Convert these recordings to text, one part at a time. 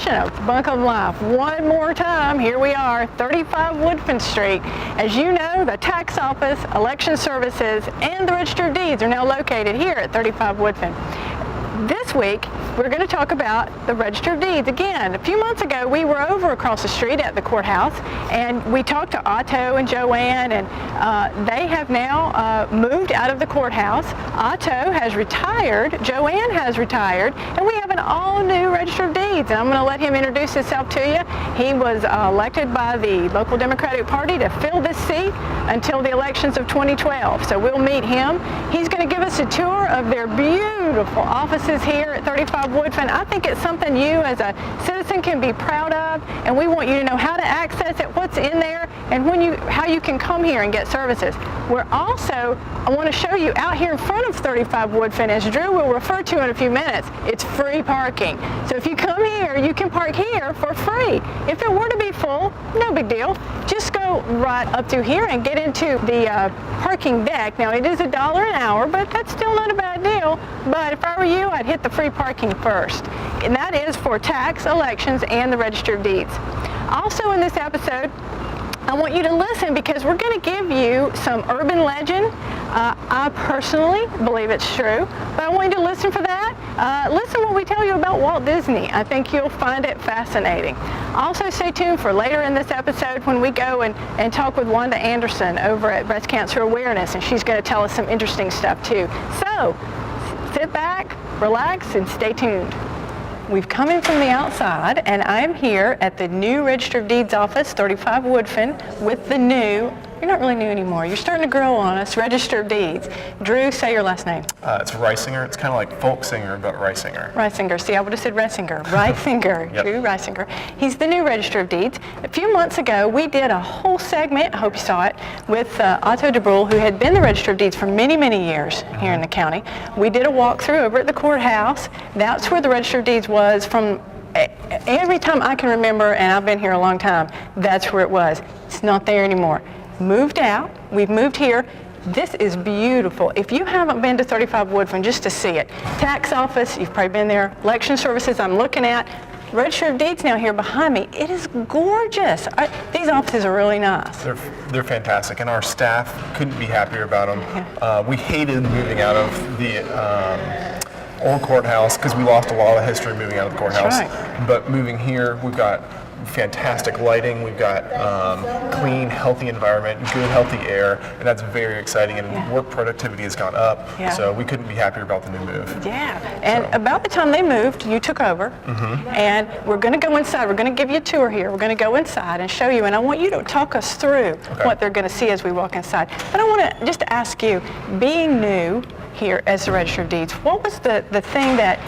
edition of Buncombe Life. One more time, here we are, 35 Woodfin Street. As you know, the tax office, election services, and the Register of Deeds are now located here at 35 Woodfin. This week, we're going to talk about the Register of Deeds. Again, a few months ago, we were over across the street at the courthouse, and we talked to Otto and Joanne, and they have now moved out of the courthouse. Otto has retired, Joanne has retired, and we have an all-new Register of Deeds, and I'm going to let him introduce himself to you. He was elected by the local Democratic Party to fill this seat until the elections of 2012, so we'll meet him. He's going to give us a tour of their beautiful offices here at 35 Woodfin. I think it's something you as a citizen can be proud of, and we want you to know how to access it, what's in there, and how you can come here and get services. I want to show you out here in front of 35 Woodfin, as Drew will refer to in a few minutes, it's free parking. So if you come here, you can park here for free. If it were to be full, no big deal. Just go right up through here and get into the parking deck. Now it is $1 an hour, but that's still not a bad deal. But if I were you, I'd hit the free parking first. And that is for tax, elections, and the Register of Deeds. Also in this episode, I want you to listen because we're going to give you some urban legend. I personally believe it's true, but I want you to listen for that. Listen what we tell you about Walt Disney. I think you'll find it fascinating. Also stay tuned for later in this episode when we go and talk with Wanda Anderson over at Breast Cancer Awareness, and she's going to tell us some interesting stuff too. So sit back, relax, and stay tuned. We've come in from the outside, and I'm here at the new Register of Deeds office, 35 Woodfin, with the new, you're not really new anymore, you're starting to grow on us, Register of Deeds. Drew, say your last name. It's Reisinger. It's kind of like folk singer, but Reisinger. Reisinger. See, I would have said Reisinger. Reisinger. Yep. Drew Reisinger. He's the new Register of Deeds. A few months ago, we did a whole segment, I hope you saw it, with Otto DeBrule, who had been the Register of Deeds for many, many years here in the county. We did a walkthrough over at the courthouse. That's where the Register of Deeds was from every time I can remember, and I've been here a long time, that's where it was. It's not there anymore. Moved out, we've moved here. This is beautiful. If you haven't been to 35 Woodfin, just to see it. Tax office, you've probably been there. Election services, I'm looking at. Register of Deeds now here behind me. It is gorgeous. These offices are really nice. They're fantastic, and our staff couldn't be happier about them. Yeah. We hated moving out of the old courthouse because we lost a lot of history moving out of the courthouse. That's right. But moving here, we've got fantastic lighting, we've got clean, healthy environment, good, healthy air, and that's very exciting, and work productivity has gone up, so we couldn't be happier about the new move. Yeah, and about the time they moved, you took over, and we're going to go inside. We're going to give you a tour here. We're going to go inside and show you, and I want you to talk us through what they're going to see as we walk inside. But I want to just ask you, being new here as the Register of Deeds, what was the thing that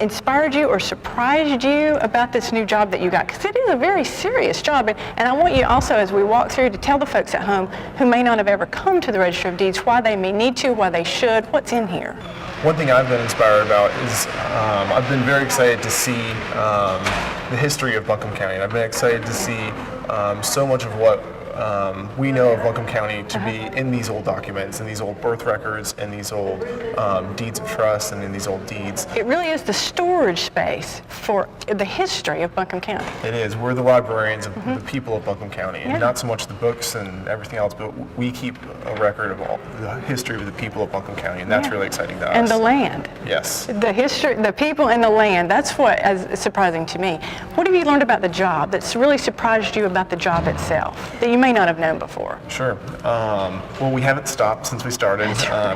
inspired you or surprised you about this new job that you got? Because it is a very serious job, and I want you also, as we walk through, to tell the folks at home who may not have ever come to the Register of Deeds why they may need to, why they should, what's in here. One thing I've been inspired about is I've been very excited to see the history of Buncombe County, and I've been excited to see so much of what we know of Buncombe County to be in these old documents, and these old birth records, and these old deeds of trust, and in these old deeds. It really is the storage space for the history of Buncombe County. It is. We're the librarians of the people of Buncombe County, and not so much the books and everything else, but we keep a record of all the history of the people of Buncombe County, and that's really exciting to us. And the land. Yes. The history, the people and the land, that's what is surprising to me. What have you learned about the job that's really surprised you about the job itself that you may not have known before? Sure. Well, we haven't stopped since we started.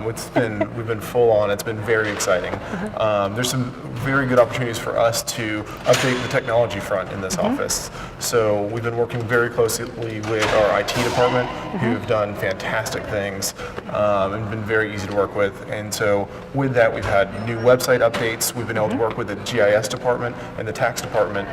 We've been full on. It's been very exciting. There's some very good opportunities for us to update the technology front in this office. So we've been working very closely with our IT department, who've done fantastic things and been very easy to work with. And so with that, we've had new website updates. We've been able to work with the GIS department and the tax department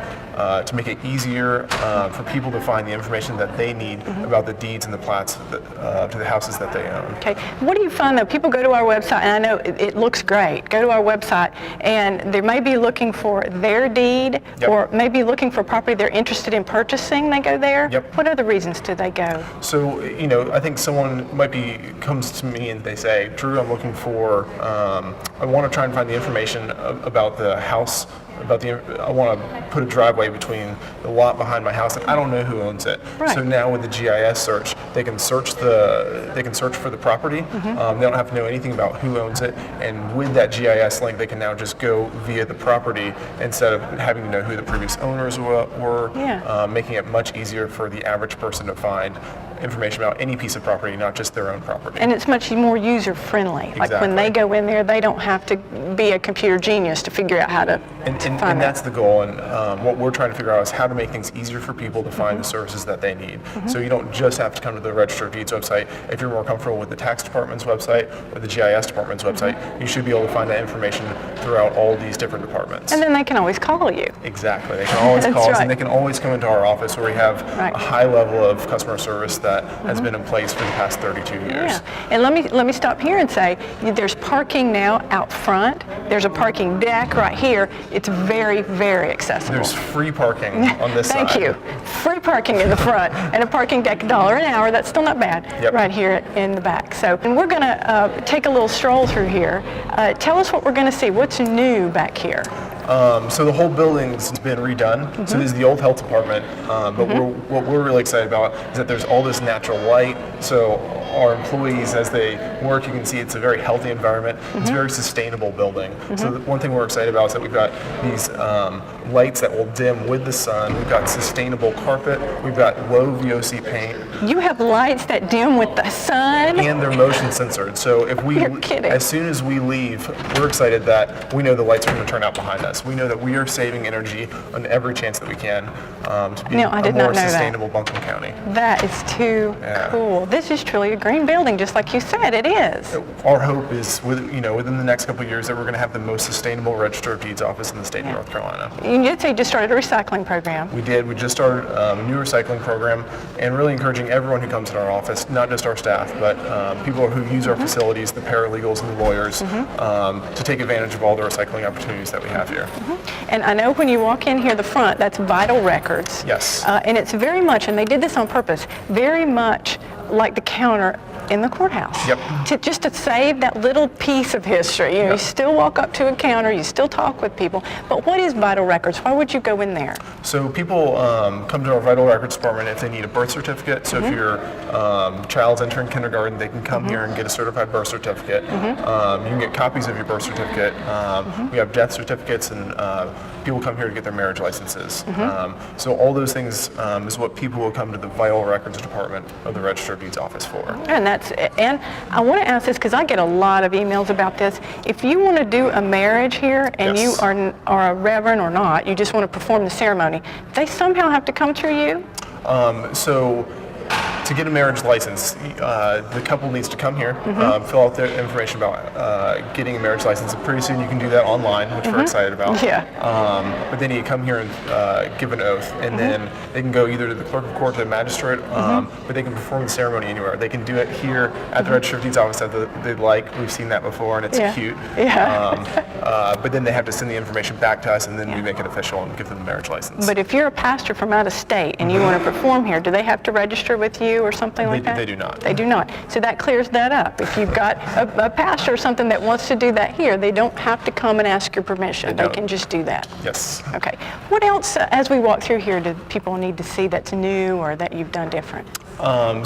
to make it easier for people to find the information that they need about the deeds and the plats to the houses that they own. Okay. What do you find though? People go to our website, and I know it looks great. Go to our website, and they may be looking for their deed, or maybe looking for property they're interested in purchasing. They go there. What other reasons do they go? So, I think someone comes to me and they say, Drew, I'm looking for, I want to try and find the information about the house I want to put a driveway between the lot behind my house, and I don't know who owns it. Right. So now with the GIS search, they can search for the property. They don't have to know anything about who owns it, and with that GIS link, they can now just go via the property instead of having to know who the previous owners were. Yeah. Making it much easier for the average person to find information about any piece of property, not just their own property. And it's much more user-friendly. Like when they go in there, they don't have to be a computer genius to figure out how to And find that's the goal. And what we're trying to figure out is how to make things easier for people to find the services that they need. So you don't just have to come to the Register of Deeds website. If you're more comfortable with the tax department's website or the GIS department's website, you should be able to find that information throughout all these different departments. And then they can always call you. Exactly. They can always That's call us, right. and they can always come into our office where we have Right. a high level of customer service that has been in place for the past 32 years. Yeah, and let me stop here and say there's parking now out front. There's a parking deck right here. It's very, very accessible. There's free parking on this side. Thank you. Free parking in the front and a parking deck, $1 an hour. That's still not bad. Yep. Right here in the back. So, and we're going to take a little stroll through here. Tell us what we're going to see. What's new back here? So the whole building's been redone. So this is the old health department, but what we're really excited about is that there's all this natural light. So our employees, as they work, you can see it's a very healthy environment. It's a very sustainable building. So the one thing we're excited about is that we've got these lights that will dim with the sun. We've got sustainable carpet. We've got low VOC paint. You have lights that dim with the sun? And they're motion censored. So if we, You're kidding. as soon as we leave, we're excited that we know the lights are going to turn out behind us. We know that we are saving energy on every chance that we can to be No, I did a not more know that. sustainable Buncombe County. That is too cool. This is truly a green building, just like you said, it is. Our hope is, within the next couple of years, that we're going to have the most sustainable Register of Deeds office in the state of North Carolina. You did say you just started a recycling program. We did. We just started a new recycling program, and really encouraging everyone who comes in our office, not just our staff, but people who use our facilities, the paralegals and the lawyers, to take advantage of all the recycling opportunities that we have here. And I know when you walk in here, the front, that's Vital Records. Yes. And it's very much, and they did this on purpose, very much like the counter in the courthouse. Yep. Just to save that little piece of history. You still walk up to a counter, you still talk with people. But what is Vital Records? Why would you go in there? So people come to our Vital Records department if they need a birth certificate. So if your child's entering kindergarten, they can come here and get a certified birth certificate. You can get copies of your birth certificate. We have death certificates, and people come here to get their marriage licenses. So all those things is what people will come to the Vital Records department of the Register of Deeds office for. And I want to ask this because I get a lot of emails about this. If you want to do a marriage here and you are a reverend or not, you just want to perform the ceremony, they somehow have to come through you? So to get a marriage license, the couple needs to come here, fill out their information about getting a marriage license. Pretty soon you can do that online, which we're excited about. Yeah. But they need to come here and give an oath, and then they can go either to the clerk of court, to the magistrate, but they can perform the ceremony anywhere. They can do it here at the Register of Deeds office that they'd like. We've seen that before, and it's cute. But then they have to send the information back to us, and then we make it official and give them the marriage license. But if you're a pastor from out of state and you want to perform here, do they have to register with you or something like that? They do not. They do not. So that clears that up. If you've got a pastor or something that wants to do that here, they don't have to come and ask your permission. They can just do that. Yes. Okay. What else, as we walk through here, do people need to see that's new or that you've done different?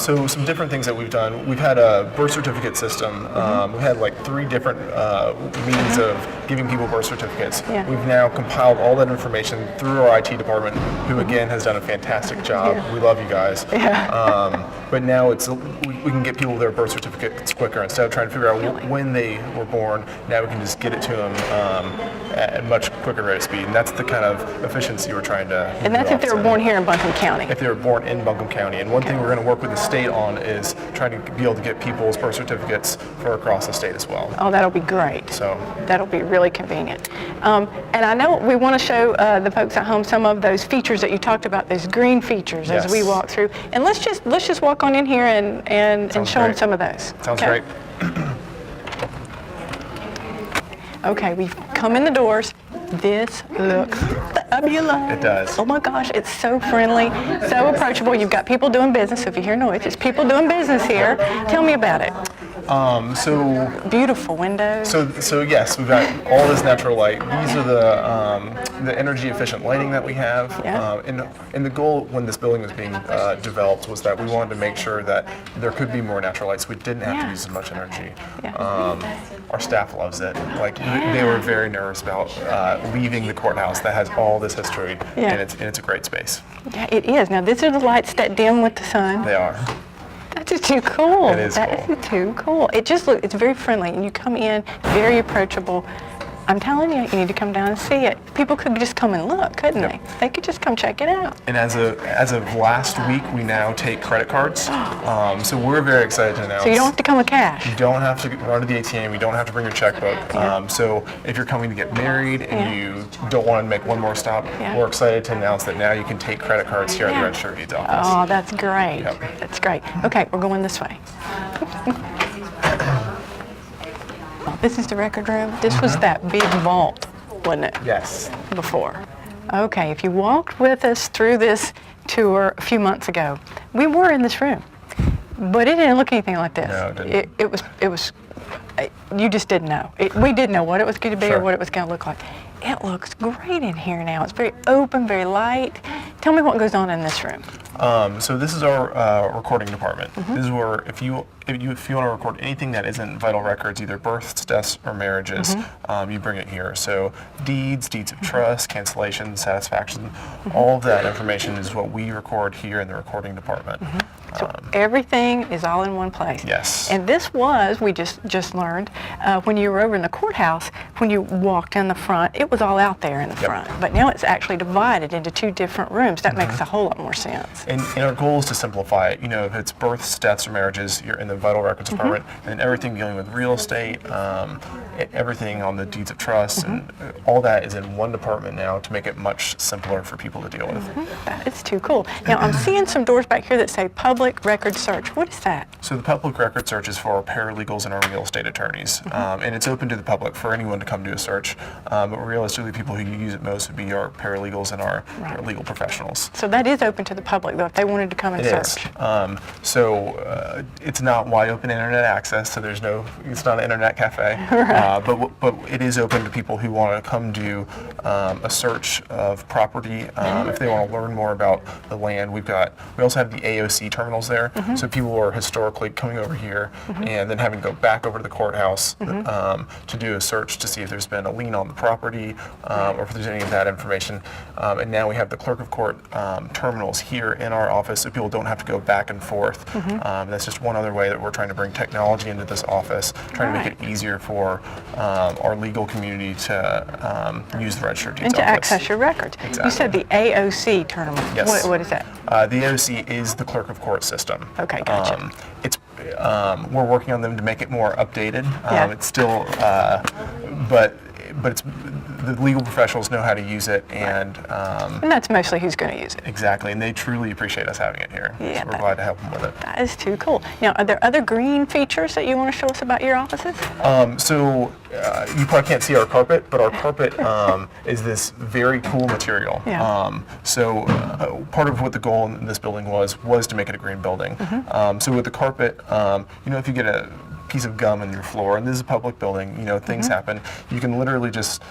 So some different things that we've done. We've had a birth certificate system. We've had like 3 different means of giving people birth certificates. We've now compiled all that information through our IT department, who again has done a fantastic job. We love you guys. But now we can get people their birth certificates quicker. Instead of trying to figure out when they were born, now we can just get it to them at a much quicker rate of speed. And that's the kind of efficiency we're trying to. And that's if they were born here in Buncombe County. If they were born in Buncombe County. And one thing we're going to work with the state on is trying to be able to get people's birth certificates for across the state as well. Oh, that'll be great. So that'll be really convenient. And I know we want to show the folks at home some of those features that you talked about, those green features as we walk through. And let's just walk on in here and show them some of those. Sounds great. Okay, we've come in the doors. This looks fabulous. It does. Oh my gosh, it's so friendly, so approachable. You've got people doing business. So if you hear noise, it's people doing business here. Tell me about it. So Beautiful windows. So yes, we've got all this natural light. These are the energy efficient lighting that we have. Yeah. And the goal when this building was being developed was that we wanted to make sure that there could be more natural lights. We didn't have to use as much energy. Our staff loves it. Like they were very nervous about leaving the courthouse that has all this history, and it's a great space. Yeah, it is. Now, these are the lights that dim with the sun. They are. That's just too cool. It is That cool. is too cool. It just looks, it's very friendly, and you come in, very approachable. I'm telling you, you need to come down and see it. People could just come and look, couldn't they? They could just come check it out. And as of last week, we now take credit cards. So we're very excited to announce. So you don't have to come with cash. You don't have to run to the ATM. You don't have to bring your checkbook. So if you're coming to get married and you don't want to make one more stop, we're excited to announce that now you can take credit cards here at the Register of Deeds office. Oh, that's great. Yep. That's great. Okay, we're going this way. This is the record room. This was that big vault, wasn't it? Yes. Before. Okay, if you walked with us through this tour a few months ago, we were in this room, but it didn't look anything like this. No, it didn't. It was. You just didn't know. We didn't know what it was going to be or Sure. what it was going to look like. It looks great in here now. It's very open, very light. Tell me what goes on in this room. So this is our recording department. This is where if you want to record anything that isn't vital records, either births, deaths, or marriages, you bring it here. So deeds of trust, cancellations, satisfaction, all of that information is what we record here in the recording department. So everything is all in one place. Yes. And this was, we just learned, when you were over in the courthouse, when you walked in the front, it was all out there in the front. But now it's actually divided into two different rooms. That makes a whole lot more sense. And our goal is to simplify it. You know, if it's births, deaths, or marriages, you're in the vital records department, and everything dealing with real estate, everything on the deeds of trust, and all that is in one department now to make it much simpler for people to deal with. That is too cool. Now I'm seeing some doors back here that say public record search. What is that? So the public record search is for our paralegals and our real estate attorneys, and it's open to the public for anyone to come do a search. But realistically, people who use it most would be our paralegals and our legal professionals. So that is open to the public, though, if they wanted to come and It search. is. It's not wide open internet access, so it's not an internet cafe. But it is open to people who want to come do a search of property. If they want to learn more about the land, we also have the AOC terminals there. So people are historically coming over here and then having to go back over to the courthouse to do a search to see if there's been a lien on the property or if there's any of that information. And now we have the clerk of court terminals here in our office, so people don't have to go back and forth. That's just one other way that we're trying to bring technology into this office, trying to make it easier for our legal community to use the Register of Deeds And to office. access your records. You said the AOC terminal. Yes. What is that? The AOC is the clerk of court system. Okay, gotcha. We're working on them to make it more updated. It's still, but it's the legal professionals know how to use it, and that's mostly who's going to use it. exactly, and they truly appreciate us having it here. Yeah, So we're glad to help them with it. That is too cool. Now, are there other green features that you want to show us about your offices? You probably can't see our carpet, but our carpet is this very cool material. Part of what the goal in this building was to make it a green building. So with the carpet, if you get a piece of gum in your floor, and this is a public building, things happen, you can literally just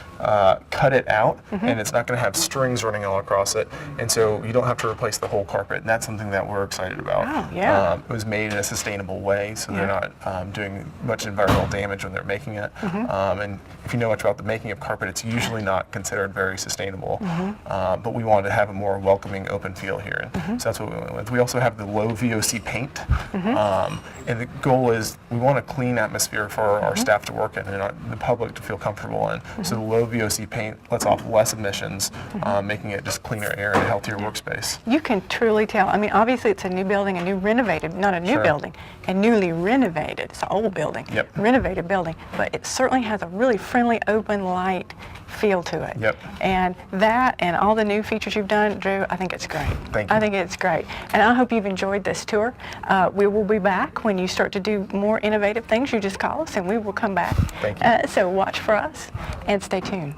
cut it out, and it's not going to have strings running all across it, and so you don't have to replace the whole carpet, and that's something that we're excited about. Oh, yeah. It was made in a sustainable way, so they're not doing much environmental damage when they're making it, and if you know much about the making of carpet, it's usually not considered very sustainable, but we wanted to have a more welcoming, open feel here, so that's what we went with. We also have the low VOC paint, and the goal is we want a clean atmosphere for our staff to work in and the public to feel comfortable in. So the low VOC paint lets off less emissions, making it just cleaner air and a healthier workspace. You can truly tell. I mean, obviously it's a new building, not a new building, a newly renovated. It's an old building, renovated building, but it certainly has a really friendly, open, light feel to it. And that and all the new features you've done, Drew, I think it's great. Thank you. I think it's great. And I hope you've enjoyed this tour. We will be back when you start to do more innovative things. You just call us and we will come back. Thank you. So watch for us and stay tuned.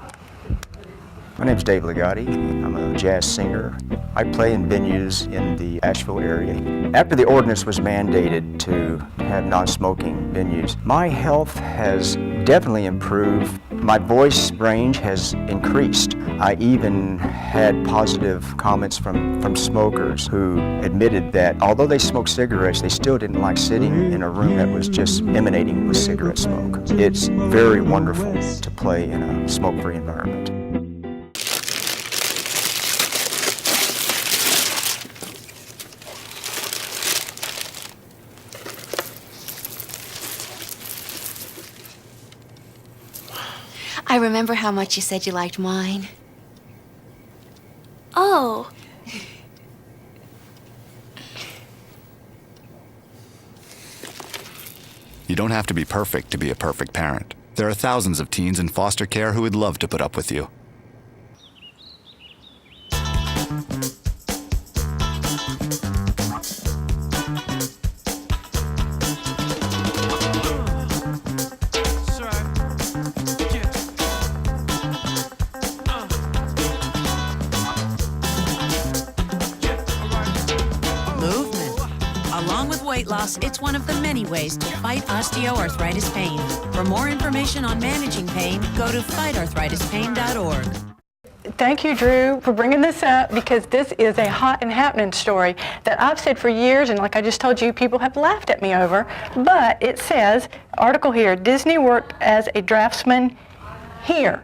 My name's Dave Ligotti. I'm a jazz singer. I play in venues in the Asheville area. After the ordinance was mandated to have non-smoking venues, my health has definitely improved. My voice range has increased. I even had positive comments from smokers who admitted that although they smoked cigarettes, they still didn't like sitting in a room that was just emanating with cigarette smoke. It's very wonderful to play in a smoke-free environment. I remember how much you said you liked wine. Oh. You don't have to be perfect to be a perfect parent. There are thousands of teens in foster care who would love to put up with you. Along with weight loss, it's one of the many ways to fight osteoarthritis pain. For more information on managing pain, go to fightarthritispain.org. Thank you, Drew, for bringing this up, because this is a hot and happening story that I've said for years, and like I just told you, people have laughed at me over. But it says, article here, Disney worked as a draftsman here,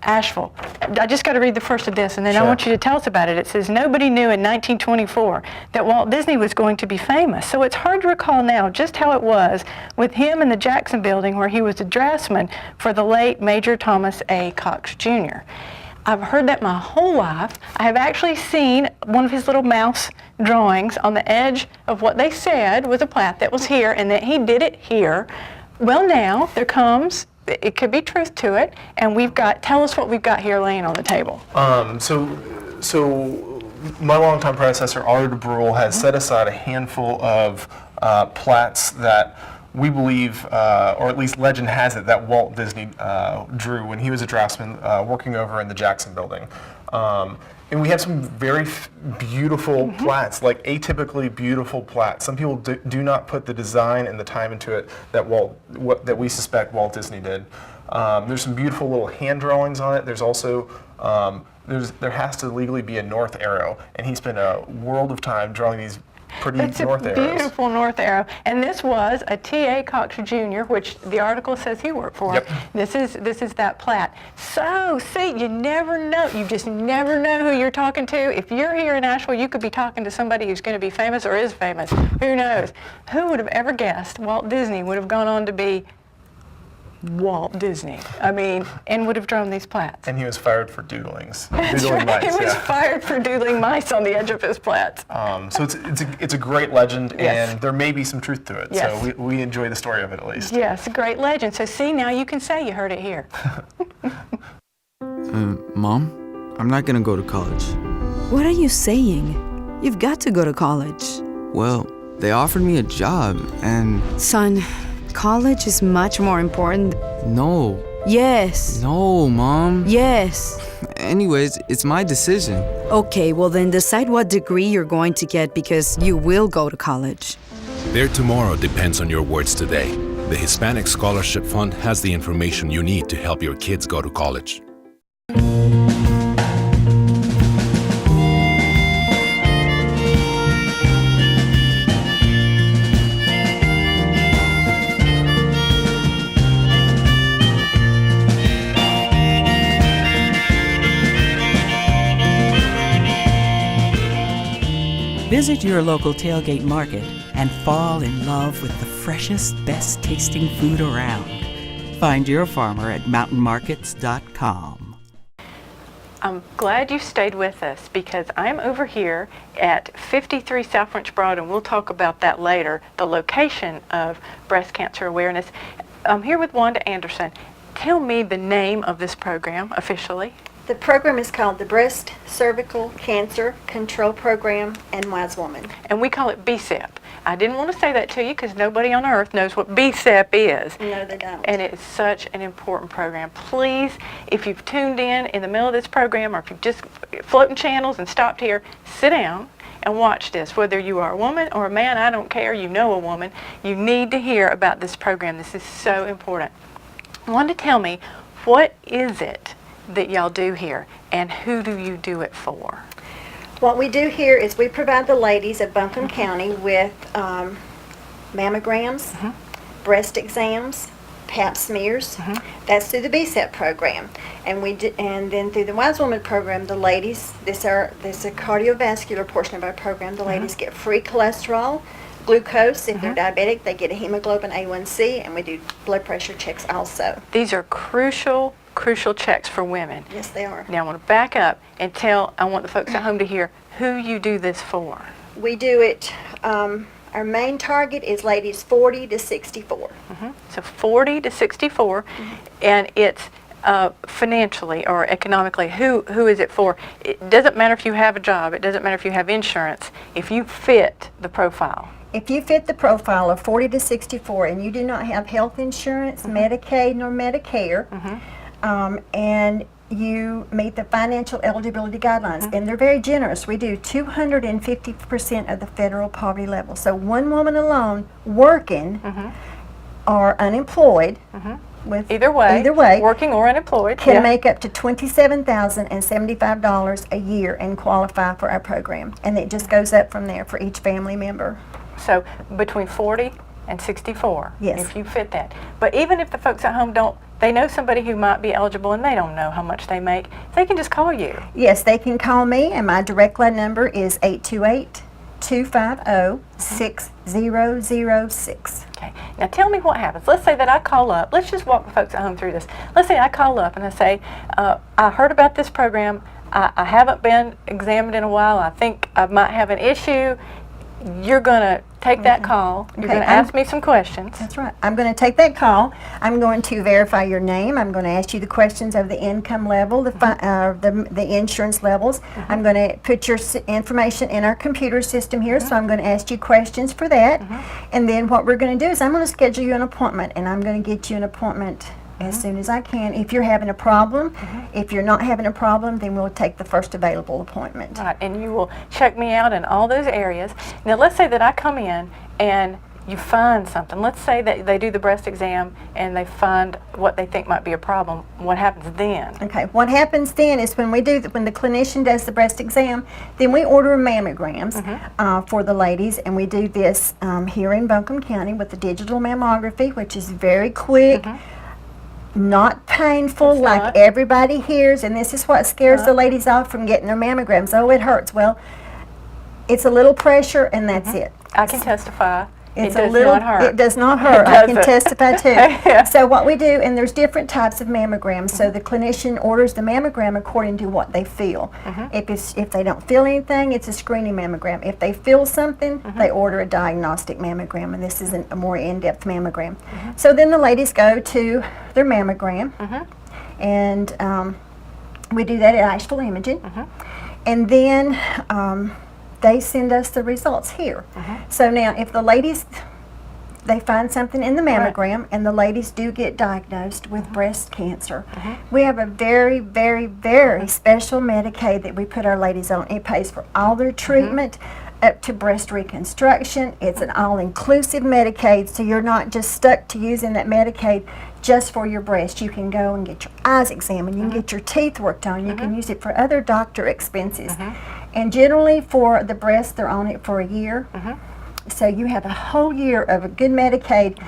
Asheville. I just got to read the first of this, and then I want you to tell us about it. It says, nobody knew in 1924 that Walt Disney was going to be famous. So it's hard to recall now just how it was with him in the Jackson Building, where he was a draftsman for the late Major Thomas A. Cox, Jr. I've heard that my whole life. I have actually seen one of his little mouse drawings on the edge of what they said was a plat that was here, and that he did it here. Well, now there comes, it could be truth to it, and we've got, tell us what we've got here laying on the table. So my longtime predecessor, Ard Brule, has set aside a handful of plats that we believe, or at least legend has it, that Walt Disney drew when he was a draftsman working over in the Jackson Building. And we have some very beautiful plats, like atypically beautiful plats. Some people do not put the design and the time into it that that we suspect Walt Disney did. There's some beautiful little hand drawings on it. There's also there has to legally be a north arrow, and he spent a world of time drawing these pretty north arrows. It's a beautiful north arrow, and this was a T.A. Cox Jr., which the article says he worked for. Yep. This is that plat. So, see, you never know. You just never know who you're talking to. If you're here in Asheville, you could be talking to somebody who's going to be famous or is famous. Who knows? Who would have ever guessed Walt Disney would have gone on to be Walt Disney? I mean, and would have drawn these plats. And he was fired for doodlings. That's Doodling right. mice, He was fired for doodling mice on the edge of his plats. So it's a great legend, Yes. and there may be some truth to it. Yes. So we enjoy the story of it at least. Yes, a great legend. So see, now you can say you heard it here. Mom, I'm not gonna go to college. What are you saying? You've got to go to college. Well, they offered me a job and... Son, college is much more important. No. Yes. No, Mom. Yes. Anyways, it's my decision. Okay, well then decide what degree you're going to get, because you will go to college. Their tomorrow depends on your words today. The Hispanic Scholarship Fund has the information you need to help your kids go to college. Visit your local tailgate market and fall in love with the freshest, best tasting food around. Find your farmer at mountainmarkets.com. I'm glad you stayed with us, because I'm over here at 53 South French Broad, and we'll talk about that later, the location of breast cancer awareness. I'm here with Wanda Anderson. Tell me the name of this program officially. The program is called the Breast Cervical Cancer Control Program and Wise Woman. And we call it BCEP. I didn't want to say that to you because nobody on earth knows what BCEP is. No, they don't. And it's such an important program. Please, if you've tuned in the middle of this program, or if you've just floating channels and stopped here, sit down and watch this. Whether you are a woman or a man, I don't care, you know a woman, you need to hear about this program. This is so important. I wanted to tell me, what is it that y'all do here, and who do you do it for? What we do here is we provide the ladies of Buncombe County with mammograms, breast exams, pap smears. That's through the BCEP program. And then through the Wise Woman program, the ladies, this is a cardiovascular portion of our program, the ladies get free cholesterol, glucose. If they're diabetic, they get a hemoglobin A1C, and we do blood pressure checks also. These are crucial checks for women. Yes, they are. Now I want to back up and I want the folks at home to hear who you do this for. We do it, our main target is ladies 40 to 64. So 40 to 64, and it's financially or economically, who is it for? It doesn't matter if you have a job, it doesn't matter if you have insurance, if you fit the profile. If you fit the profile of 40 to 64 and you do not have health insurance, Medicaid, nor Medicare, and you meet the financial eligibility guidelines, and they're very generous. We do 250% of the federal poverty level. So one woman alone working or unemployed, with either way, working or unemployed, can make up to $27,075 a year and qualify for our program. And it just goes up from there for each family member. So between 40 and 64, yes, if you fit that. But even if the folks at home don't, they know somebody who might be eligible and they don't know how much they make, they can just call you. Yes, they can call me, and my direct line number is 828-250-6006. Okay, now tell me what happens. Let's say that I call up. Let's just walk the folks at home through this. Let's say I call up and I say, I heard about this program. I haven't been examined in a while. I think I might have an issue. You're going to take that call. You're going to ask me some questions. That's right. I'm going to take that call. I'm going to verify your name. I'm going to ask you the questions of the income level, the insurance levels. I'm going to put your information in our computer system here, so I'm going to ask you questions for that. And then what we're going to do is I'm going to schedule you an appointment, and I'm going to get you an appointment as soon as I can. If you're having a problem, if you're not having a problem, then we'll take the first available appointment. Right, and you will check me out in all those areas. Now let's say that I come in and you find something. Let's say that they do the breast exam and they find what they think might be a problem. What happens then? Okay, what happens then is when the clinician does the breast exam, then we order mammograms for the ladies, and we do this here in Buncombe County with the digital mammography, which is very quick. Not painful like everybody hears, and this is what scares the ladies off from getting their mammograms. Oh, it hurts. Well, it's a little pressure, and that's it. I can testify. It does not hurt. It does not hurt. I can testify too. So what we do, and there's different types of mammograms. So the clinician orders the mammogram according to what they feel. If they don't feel anything, it's a screening mammogram. If they feel something, they order a diagnostic mammogram, and this is a more in-depth mammogram. So then the ladies go to their mammogram, and we do that at Asheville Imaging, and then they send us the results here. So now if the ladies, they find something in the mammogram, and the ladies do get diagnosed with breast cancer, we have a very, very, very special Medicaid that we put our ladies on. It pays for all their treatment up to breast reconstruction. It's an all-inclusive Medicaid, so you're not just stuck to using that Medicaid just for your breast. You can go and get your eyes examined, you can get your teeth worked on, you can use it for other doctor expenses. And generally for the breast, they're on it for a year. So you have a whole year of a good Medicaid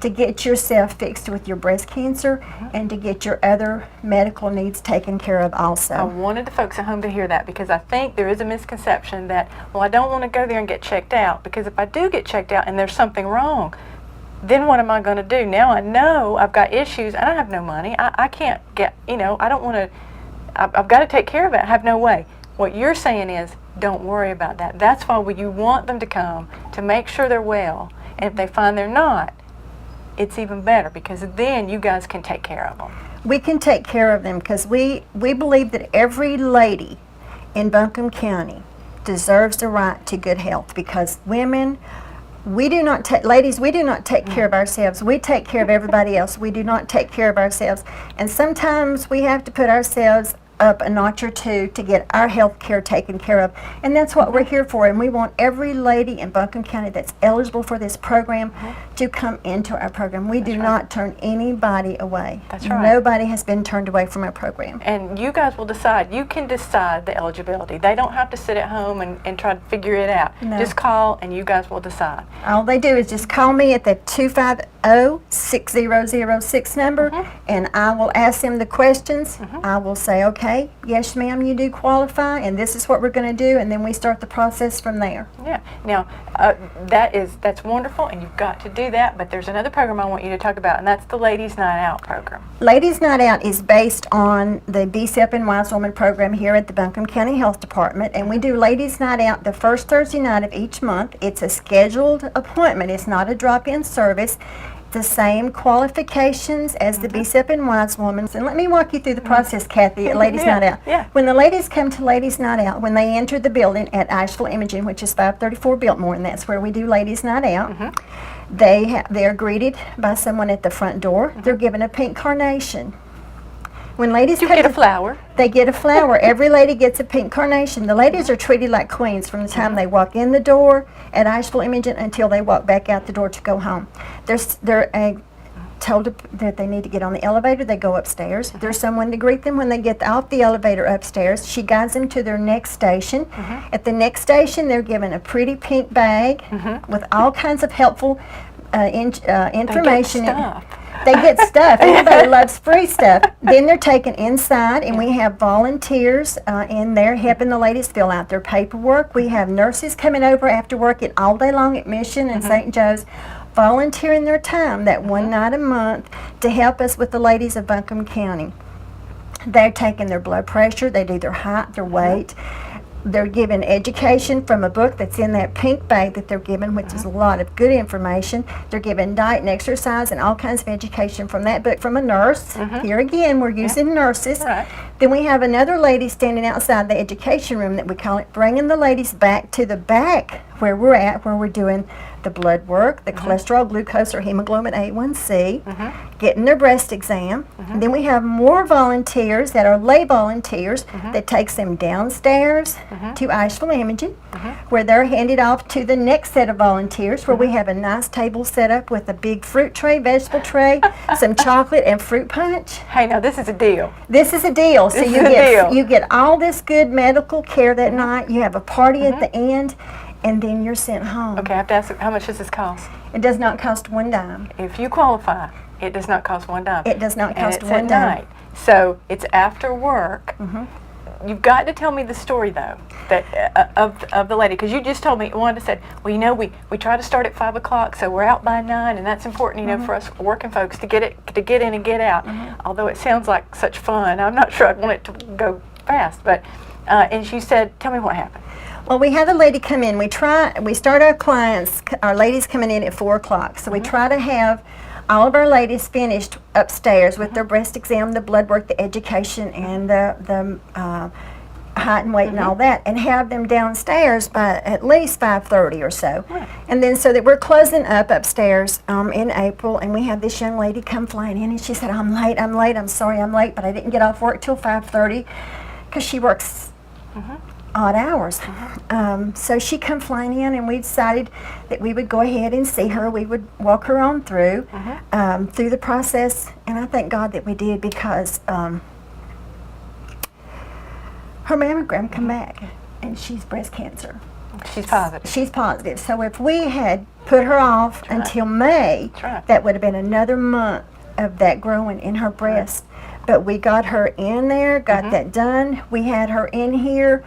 to get yourself fixed with your breast cancer and to get your other medical needs taken care of also. I wanted the folks at home to hear that, because I think there is a misconception that, well, I don't want to go there and get checked out, because if I do get checked out and there's something wrong, then what am I going to do? Now I know I've got issues and I have no money. I can't get, I don't want to, I've got to take care of it. I have no way. What you're saying is, don't worry about that. That's why you want them to come, to make sure they're well. And if they find they're not, it's even better, because then you guys can take care of them. We can take care of them because we believe that every lady in Buncombe County deserves the right to good health, because women We do not take, ladies, we do not take care of ourselves. We take care of everybody else. We do not take care of ourselves. And sometimes we have to put ourselves up a notch or two to get our health care taken care of. And that's what we're here for. And we want every lady in Buncombe County that's eligible for this program to come into our program. We do not turn anybody away. That's right. Nobody has been turned away from our program. And you guys will decide. You can decide the eligibility. They don't have to sit at home and try to figure it out. No. Just call and you guys will decide. All they do is just call me at the 250-6006 number, and I will ask them the questions. I will say, okay, yes ma'am, you do qualify, and this is what we're going to do, and then we start the process from there. Yeah. Now, that's wonderful, and you've got to do that, but there's another program I want you to talk about, and that's the Ladies Night Out program. Ladies Night Out is based on the BCTV and Wise Woman program here at the Buncombe County Health Department, and we do Ladies Night Out the first Thursday night of each month. It's a scheduled appointment. It's not a drop-in service. The same qualifications as the BCTV and Wise Woman. And let me walk you through the process, Kathy, at Ladies Night Out. Yeah. When the ladies come to Ladies Night Out, when they enter the building at Asheville Imaging, which is 534 Biltmore, and that's where we do Ladies Night Out, they are greeted by someone at the front door. They're given a pink carnation. When ladies You come get a to- flower. They get a flower. Every lady gets a pink carnation. The ladies are treated like queens from the time they walk in the door at Asheville Imaging until they walk back out the door to go home. They're told that they need to get on the elevator. They go upstairs. There's someone to greet them when they get off the elevator upstairs. She guides them to their next station. At the next station, they're given a pretty pink bag with all kinds of helpful information. They get stuff. Everybody loves free stuff. Then they're taken inside, and we have volunteers in there helping the ladies fill out their paperwork. We have nurses coming over after work and all day long at Mission and St. Joe's, volunteering their time that one night a month to help us with the ladies of Buncombe County. They're taking their blood pressure, they do their height, their weight. They're given education from a book that's in that pink bag that they're given, which is a lot of good information. They're given diet and exercise and all kinds of education from that book from a nurse. Here again, we're using nurses. Right. Then we have another lady standing outside the education room that we call it, bringing the ladies back to the back where we're at, where we're doing the blood work, the cholesterol, glucose, or hemoglobin A1C, getting their breast exam. And then we have more volunteers that are lay volunteers that takes them downstairs to Asheville Imaging, where they're handed off to the next set of volunteers, where we have a nice table set up with a big fruit tray, vegetable tray, some chocolate and fruit punch. Hey, now this is a deal. This is a deal. So This you is a get deal. you get all this good medical care that night. You have a party at the end, and then you're sent home. Okay, I have to ask, how much does this cost? It does not cost one dime. If you qualify, it does not cost one dime. It does not And cost it's one at dime. night. So it's after work. You've got to tell me the story though, that of the lady, because you just told me, Wanda said, well, you know, we try to start at 5 o'clock, so we're out by 9, and that's important, you know, for us working folks to get in and get out. Although it sounds like such fun, I'm not sure I'd want it to go fast. But and she said, tell me what happened. Well, we have a lady come in. We start our ladies coming in at 4 o'clock. So we try to have all of our ladies finished upstairs with their breast exam, the blood work, the education, and the height and weight and all that, and have them downstairs by at least 5:30 or so. And then so that we're closing up upstairs in April, and we have this young lady come flying in, and she said, I'm late, I'm sorry I'm late, but I didn't get off work till 5:30 because she works odd hours. So she come flying in, and we decided that we would go ahead and see her. We would walk her on through the process, and I thank God that we did, because her mammogram come back, and she's breast cancer. She's positive. She's positive. So if we had put her off until May, that would have been another month of that growing in her breast. But we got her in there, got that done. We had her in here.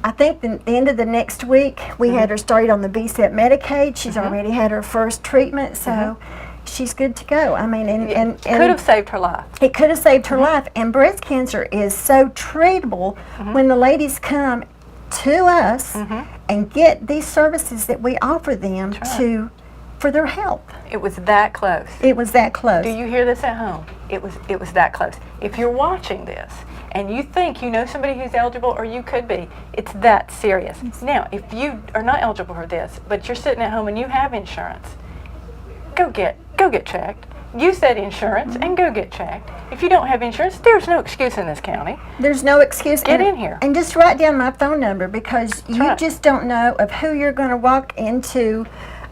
I think the end of the next week, we had her started on the BCTV Medicaid. She's already had her first treatment, so she's good to go. I mean, and could have saved her life. It could have saved her life. And breast cancer is so treatable when the ladies come to us and get these services that we offer them for their health. It was that close. It was that close. Do you hear this at home? It was that close. If you're watching this and you think you know somebody who's eligible, or you could be, it's that serious. Now, if you are not eligible for this, but you're sitting at home and you have insurance, go get checked. Use that insurance and go get checked. If you don't have insurance, there's no excuse in this county. There's no excuse. Get in here. And just write down my phone number, because you just don't know of who you're going to walk into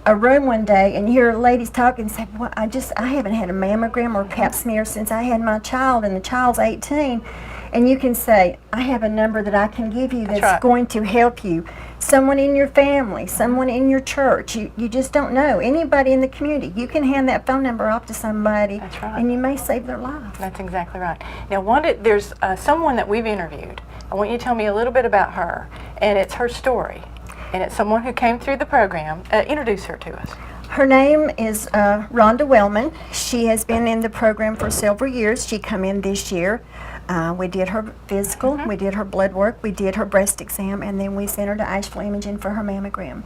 a room one day and hear ladies talking and say, well, I haven't had a mammogram or pap smear since I had my child, and the child's 18. And you can say, I have a number that I can give you that's going to help you. Someone in your family, someone in your church, you just don't know. Anybody in the community, you can hand that phone number off to somebody, and you may save their life. That's exactly right. Now, Wanda, there's someone that we've interviewed. I want you to tell me a little bit about her, and it's her story. And it's someone who came through the program. Introduce her to us. Her name is Rhonda Wellman. She has been in the program for several years. She come in this year. We did her physical, we did her blood work, we did her breast exam, and then we sent her to Asheville Imaging for her mammogram.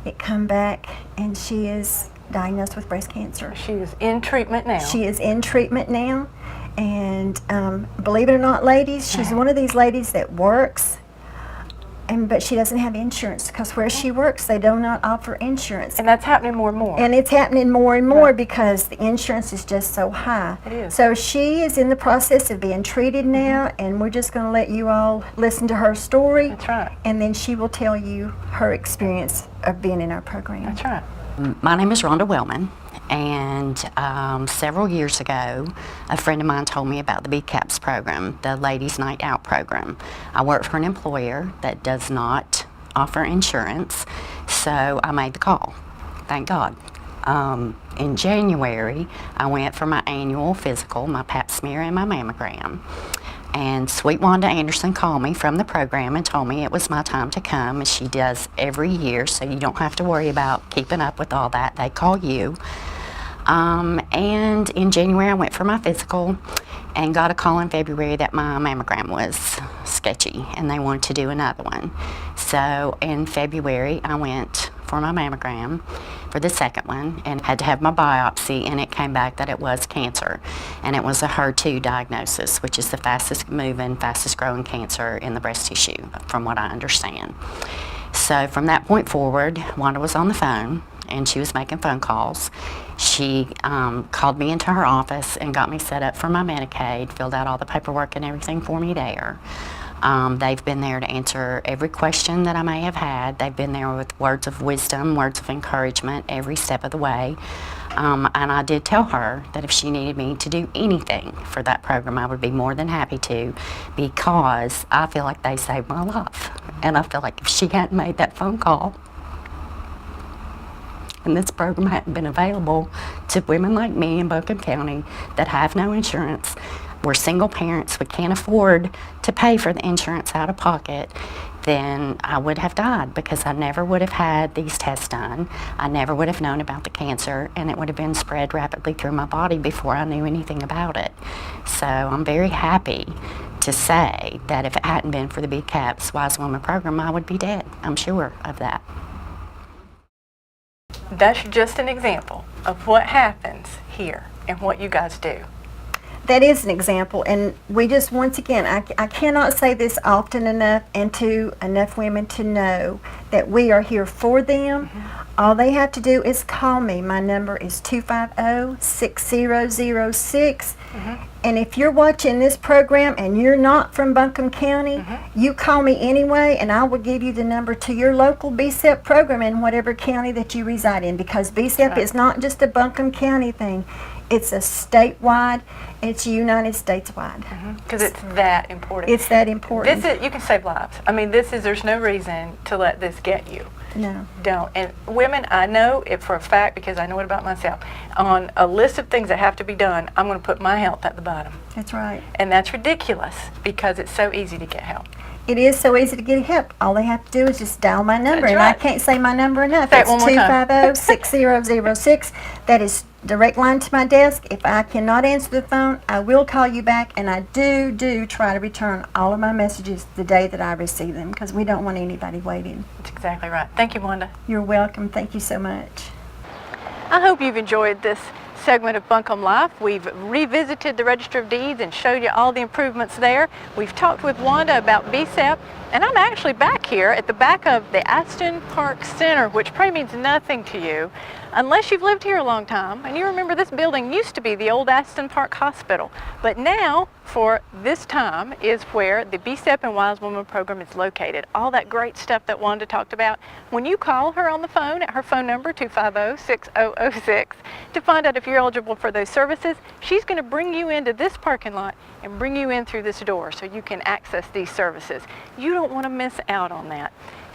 It come back, and she is diagnosed with breast cancer. She is in treatment now. She is in treatment now, and believe it or not, ladies, she's one of these ladies that works, but she doesn't have insurance, because where she works, they do not offer insurance. And that's happening more and more. And it's happening more and more because the insurance is just so high. It is. So she is in the process of being treated now, and we're just going to let you all listen to her story. That's right. And then she will tell you her experience of being in our program. That's right. My name is Rhonda Wellman, and several years ago, a friend of mine told me about the BCAPS program, the Ladies Night Out program. I work for an employer that does not offer insurance, so I made the call, thank God. In January, I went for my annual physical, my pap smear and my mammogram. And sweet Wanda Anderson called me from the program and told me it was my time to come, as she does every year, so you don't have to worry about keeping up with all that. They call you. And in January, I went for my physical and got a call in February that my mammogram was sketchy and they wanted to do another one. So in February, I went for my mammogram for the second one and had to have my biopsy, and it came back that it was cancer, and it was a HER2 diagnosis, which is the fastest moving, fastest growing cancer in the breast tissue, from what I understand. So from that point forward, Wanda was on the phone and she was making phone calls. She called me into her office and got me set up for my Medicaid, filled out all the paperwork and everything for me there. They've been there to answer every question that I may have had. They've been there with words of wisdom, words of encouragement every step of the way. And I did tell her that if she needed me to do anything for that program, I would be more than happy to, because I feel like they saved my life. And I feel like if she hadn't made that phone call, and this program hadn't been available to women like me in Buncombe County that have no insurance, we're single parents, we can't afford to pay for the insurance out of pocket, then I would have died, because I never would have had these tests done. I never would have known about the cancer, and it would have been spread rapidly through my body before I knew anything about it. So I'm very happy to say that if it hadn't been for the BCAPS Wise Woman program, I would be dead. I'm sure of that. That's just an example of what happens here and what you guys do. That is an example, and we just, once again, I cannot say this often enough, and to enough women to know that we are here for them. All they have to do is call me. My number is 250-6006. And if you're watching this program and you're not from Buncombe County, you call me anyway, and I will give you the number to your local BCEP program in whatever county that you reside in, because BCEP is not just a Buncombe County thing. It's a statewide, it's United States wide. Because it's that important. It's that important. This is, you can save lives. I mean, there's no reason to let this get you. No. Don't. And women, I know it for a fact, because I know it about myself. On a list of things that have to be done, I'm going to put my health at the bottom. That's right. And that's ridiculous, because it's so easy to get help. It is so easy to get help. All they have to do is just dial my number, That's and right. I can't say my number enough. Say it It's one more time. 250-6006. That is direct line to my desk. If I cannot answer the phone, I will call you back, and I do try to return all of my messages the day that I receive them, because we don't want anybody waiting. That's exactly right. Thank you, Wanda. You're welcome. Thank you so much. I hope you've enjoyed this segment of Buncombe Life, we've revisited the Register of Deeds and showed you all the improvements there. We've talked with Wanda about BCEP, and I'm actually back here at the back of the Aston Park Center, which probably means nothing to you unless you've lived here a long time. And you remember this building used to be the old Aston Park Hospital, but now for this time is where the BCEP and Wise Woman program is located. All that great stuff that Wanda talked about. When you call her on the phone at her phone number 250-6006 to find out if you're eligible for those services, she's going to bring you into this parking lot and bring you in through this door so you can access these services. You don't want to miss out on that.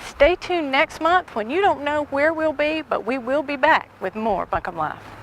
Stay tuned next month when you don't know where we'll be, but we will be back with more Buncombe Life.